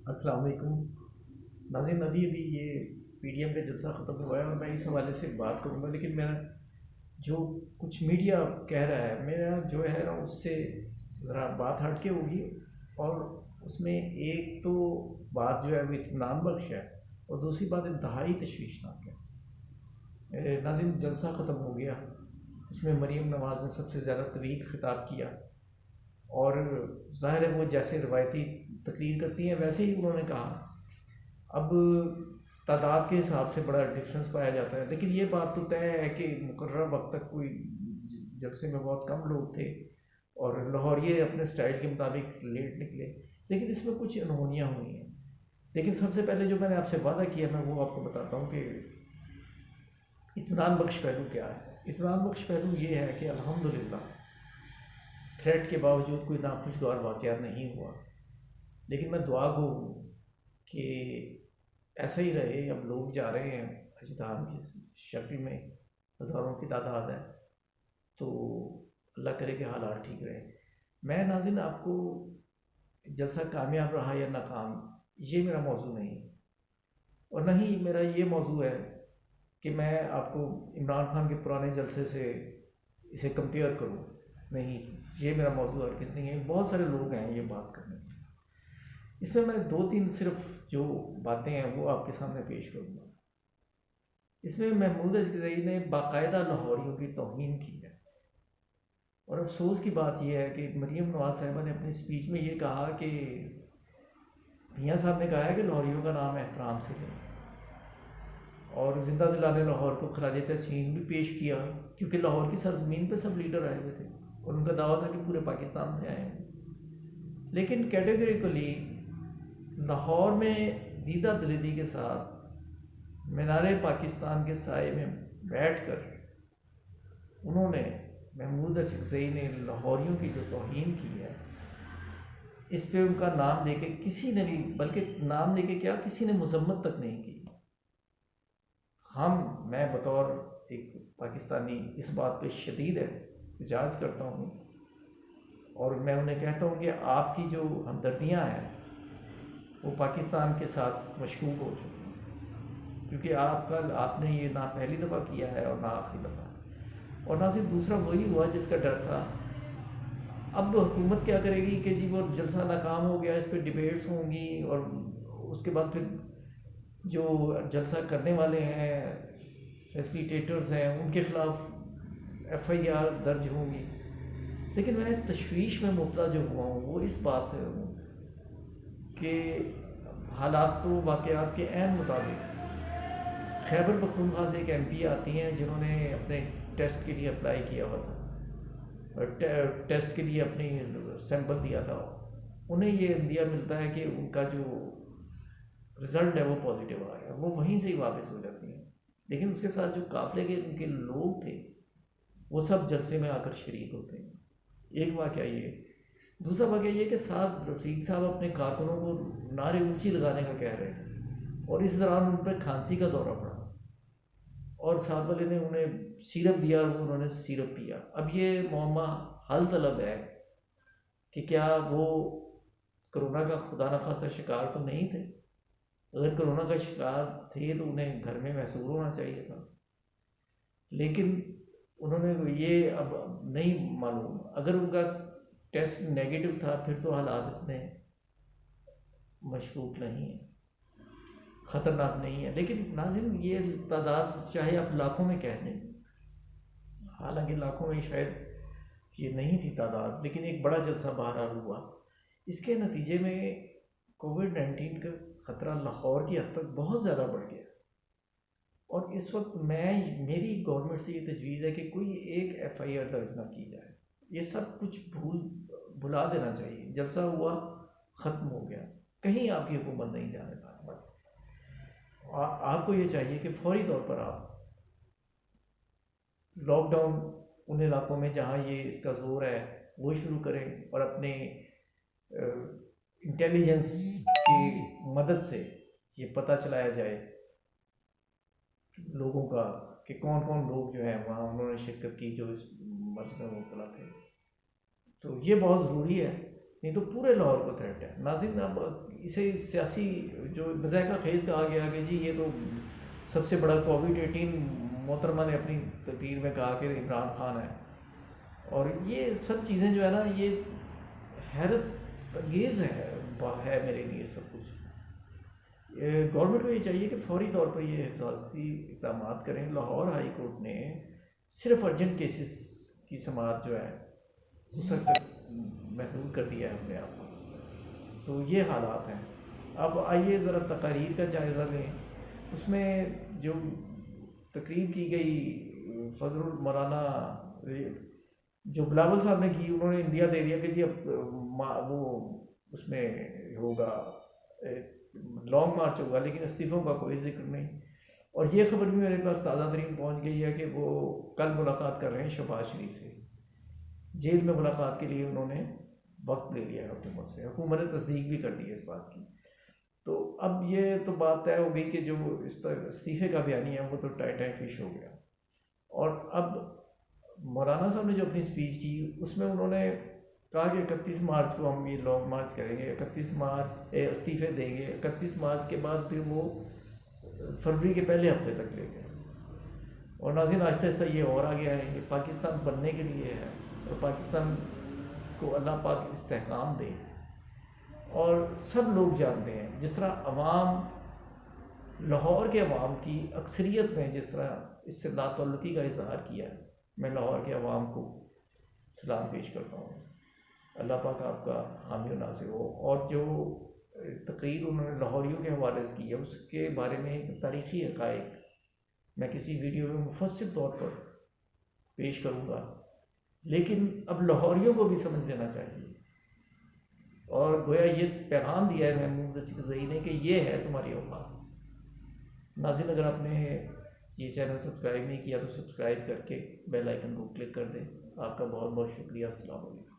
السلام علیکم ناظرین، ابھی یہ پی ڈی ایم کا جلسہ ختم ہوا ہے اور میں اس حوالے سے بات کروں گا، لیکن میرا جو کچھ میڈیا کہہ رہا ہے، میرا جو ہے نا اس سے ذرا بات ہٹ کے ہوگی، اور اس میں ایک تو بات جو ہے وہ اطمینان بخش ہے اور دوسری بات انتہائی تشویشناک ہے۔ ناظرین، جلسہ ختم ہو گیا، اس میں مریم نواز نے سب سے زیادہ طویل خطاب کیا، اور ظاہر ہے وہ جیسے روایتی تقریر کرتی ہیں ویسے ہی انہوں نے کہا۔ اب تعداد کے حساب سے بڑا ڈفرینس پایا جاتا ہے، لیکن یہ بات تو طے ہے کہ مقررہ وقت تک کوئی جلسے میں بہت کم لوگ تھے اور لاہوریے اپنے سٹائل کے مطابق لیٹ نکلے، لیکن اس میں کچھ انہونیاں ہوئی ہیں۔ لیکن سب سے پہلے جو میں نے آپ سے وعدہ کیا میں وہ آپ کو بتاتا ہوں کہ اطمینان بخش پہلو کیا ہے۔ اطمینان بخش پہلو یہ ہے کہ الحمدللہ تھریٹ کے باوجود کوئی ناخوشگوار واقعہ نہیں ہوا، لیکن میں دعا گو ہوں کہ ایسا ہی رہے۔ اب لوگ جا رہے ہیں اجدام کی شکل میں، ہزاروں کی تعداد ہے، تو اللہ کرے کہ حالات ٹھیک رہے۔ میں ناظرین آپ کو جلسہ کامیاب رہا یا ناکام یہ میرا موضوع نہیں، اور نہ ہی میرا یہ موضوع ہے کہ میں آپ کو عمران خان کے پرانے جلسے سے اسے کمپیئر کروں، نہیں، یہ میرا موضوع ہرگز نہیں ہے۔ بہت سارے لوگ ہیں یہ بات کرنے کے، اس میں دو تین صرف جو باتیں ہیں وہ آپ کے سامنے پیش کروں گا۔ اس میں محمود اجگرئی نے باقاعدہ لاہوریوں کی توہین کی ہے، اور افسوس کی بات یہ ہے کہ مریم نواز صاحبہ نے اپنی اسپیچ میں یہ کہا کہ میاں صاحب نے کہا ہے کہ لاہوریوں کا نام احترام سے لیں، اور زندہ دلانے لاہور کو خراج تحسین بھی پیش کیا، کیونکہ لاہور کی سرزمین پہ سب لیڈر آئے ہوئے تھے اور ان کا دعویٰ تھا کہ پورے پاکستان سے آئے ہیں۔ لیکن کیٹیگریکلی لاہور میں دیدہ دلیدی کے ساتھ مینار پاکستان کے سائے میں بیٹھ کر انہوں نے، محمود اجگرئی نے لاہوریوں کی جو توہین کی ہے، اس پہ ان کا نام لے کے کسی نے بھی، بلکہ نام لے کے کیا، کسی نے مذمت تک نہیں کی۔ میں بطور ایک پاکستانی اس بات پہ شدید احتجاج کرتا ہوں، اور میں انہیں کہتا ہوں کہ آپ کی جو ہمدردیاں ہیں وہ پاکستان کے ساتھ مشکوک ہو چکی ہیں، کیونکہ آپ نے یہ نہ پہلی دفعہ کیا ہے اور نہ آخری دفعہ، اور نہ صرف دوسرا وہی ہوا جس کا ڈر تھا۔ اب حکومت کیا کرے گی کہ جی وہ جلسہ ناکام ہو گیا، اس پہ ڈیبیٹس ہوں گی، اور اس کے بعد پھر جو جلسہ کرنے والے ہیں، فیسیلیٹیٹرز ہیں، ان کے خلاف ایف آئی آر درج ہوں گی۔ لیکن میں تشویش میں مبتلا جو ہوا ہوں وہ اس بات سے ہوں کہ حالات تو واقعات کے عین مطابق خیبر پختونخوا سے ایک ایم پی آتی ہیں جنہوں نے اپنے ٹیسٹ کے لیے اپلائی کیا ہوا تھا، اور ٹیسٹ کے لیے اپنی سیمپل دیا تھا، انہیں یہ عندیہ ملتا ہے کہ ان کا جو رزلٹ ہے وہ پازیٹیو آ گیا، وہ وہیں سے ہی واپس ہو جاتی ہیں۔ لیکن اس کے ساتھ جو قافلے کے ان کے لوگ تھے وہ سب جلسے میں آ کر شریک ہوتے ہیں۔ ایک واقعہ یہ، دوسرا واقعہ یہ کہ ساتھ رفیق صاحب اپنے کارکنوں کو نعرے اونچی لگانے کا کہہ رہے تھے، اور اس دوران ان پر کھانسی کا دورہ پڑا، اور ساتھ والے نے انہیں سیرپ دیا اور انہوں نے سیرپ پیا۔ اب یہ معمہ حل طلب ہے کہ کیا وہ کرونا کا خدا نخواستہ شکار تو نہیں تھے؟ اگر کرونا کا شکار تھے تو انہیں گھر میں محصور ہونا چاہیے تھا، لیکن انہوں نے یہ اب نہیں معلوم، اگر ان کا ٹیسٹ نیگیٹو تھا پھر تو حالات اتنے مشکوک نہیں ہیں، خطرناک نہیں ہے۔ لیکن ناظرین یہ تعداد چاہے آپ لاکھوں میں کہہ دیں، حالانکہ لاکھوں میں شاید یہ نہیں تھی تعداد، لیکن ایک بڑا جلسہ بہرحال ہوا۔ اس کے نتیجے میں کووڈ-19 کا خطرہ لاہور کی حد تک بہت زیادہ بڑھ گیا، اور اس وقت میری گورنمنٹ سے یہ تجویز ہے کہ کوئی ایک ایف آئی آر درج نہ کی جائے، یہ سب کچھ بھلا دینا چاہیے۔ جلسہ ہوا، ختم ہو گیا، کہیں آپ کی حکومت نہیں جانے پا رہی۔ آپ کو یہ چاہیے کہ فوری طور پر آپ لاک ڈاؤن ان علاقوں میں جہاں یہ اس کا زور ہے وہ شروع کریں، اور اپنے انٹیلیجنس کی مدد سے یہ پتہ چلایا جائے لوگوں کا کہ کون کون لوگ جو ہیں وہاں انہوں نے شرکت کی جو اس مرض میں مبتلا تھے۔ تو یہ بہت ضروری ہے نہیں تو پورے لاہور کو تھریٹ ہے. ناظرین اب اسے سیاسی جو مذائقہ خیز کہا گیا کہ جی یہ تو سب سے بڑا کووڈ-18 محترمہ نے اپنی تقریر میں کہا کہ عمران خان ہے، اور یہ سب چیزیں جو ہے نا یہ حیرت انگیز ہے میرے لیے سب کچھ. گورنمنٹ کو یہ چاہیے کہ فوری طور پر یہ حفاظتی اقدامات کریں. لاہور ہائی کورٹ نے صرف ارجنٹ کیسز کی سماعت جو ہے اس حد تک محدود کر دیا ہے اپنے آپ کو. تو یہ حالات ہیں. اب آئیے ذرا تقاریر کا جائزہ لیں. اس میں جو تقریر کی گئی فضل مولانا جو بلاول صاحب نے کی، انہوں نے اندیا دے دیا کہ جی اب وہ اس میں ہوگا لانگ مارچ ہوگا، لیکن استعفوں کا کوئی ذکر نہیں. اور یہ خبر بھی میرے پاس تازہ ترین پہنچ گئی ہے کہ وہ کل ملاقات کر رہے ہیں شہباز شریف سے. جیل میں ملاقات کے لیے انہوں نے وقت لے لیا ہے حکومت سے. حکومت نے تصدیق بھی کر دی ہے اس بات کی. تو اب یہ تو بات طے ہو گئی کہ جو استعفے کا بیانیہ ہے وہ تو ٹائی فش ہو گیا. اور اب مولانا صاحب نے جو اپنی اسپیچ کی اس میں انہوں نے کہا کہ 31 مارچ کو ہم یہ لانگ مارچ کریں گے، 31 مارچ استعفے دیں گے، 31 مارچ کے بعد پھر وہ فروری کے پہلے ہفتے تک لے گئے. اور ناظرین آہستہ آہستہ یہ اور آ گیا ہے. یہ پاکستان بننے کے لیے ہے اور پاکستان کو اللہ پاک استحکام دے. اور سب لوگ جانتے ہیں جس طرح عوام لاہور کے عوام کی اکثریت نے جس طرح اس سے لا تعلقی کا اظہار کیا ہے، میں لاہور کے عوام کو سلام پیش کرتا ہوں. اللہ پاک آپ کا حامی و ناصر ہو. اور جو تقریر انہوں نے لاہوریوں کے حوالے سے کی ہے اس کے بارے میں ایک تاریخی حقائق میں کسی ویڈیو میں مفصل طور پر پیش کروں گا، لیکن اب لاہوریوں کو بھی سمجھ لینا چاہیے. اور گویا یہ پیغام دیا ہے محمود رضوی نے کہ یہ ہے تمہاری اوقات. ناظرین اگر آپ نے یہ چینل سبسکرائب نہیں کیا تو سبسکرائب کر کے بیل آئیکن کو کلک کر دیں. آپ کا بہت بہت شکریہ. السلام علیکم.